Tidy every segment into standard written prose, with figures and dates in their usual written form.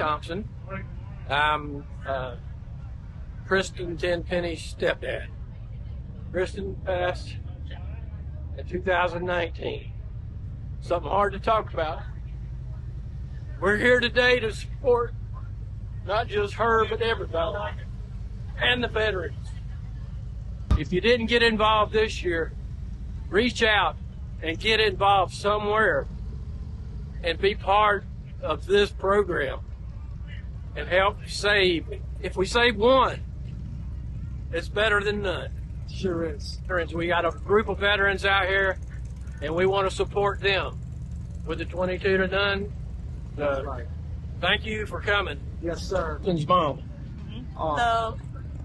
Thompson. I'm Kristen Tenpenny's stepdad. Kristen passed in 2019. Something hard to talk about. We're here today to support not just her, but everybody, and the veterans. If you didn't get involved this year, reach out and get involved somewhere and be part of this program and help save. If we save one, it's better than none. Sure is. Veterans, we got a group of veterans out here, and we want to support them with the 22 to none. Right. Thank you for coming. Yes, sir. Kristen's mom. So,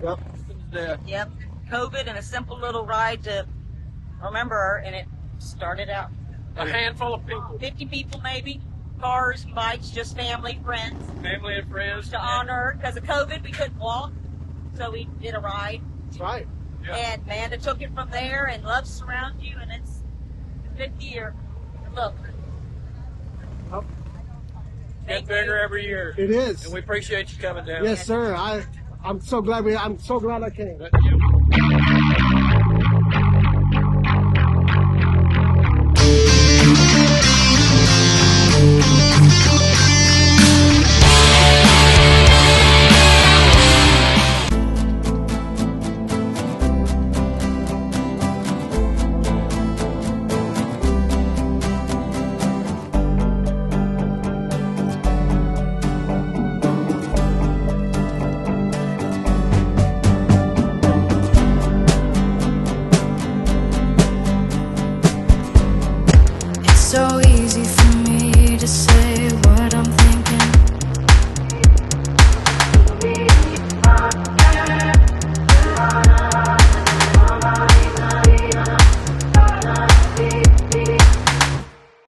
Yep. yep, COVID and a simple little ride to remember her, and it started out A handful of people, 50 people maybe, cars, bikes, just family, friends, family and friends. to honor her. Because of COVID, we couldn't walk, so we did a ride. That's right. Yeah. And Amanda took it from there, and love surrounds you, and it's the 5th year. Look, Get bigger every year. It is. And we appreciate you coming down. Yes, sir. I'm so glad I came. But, yeah.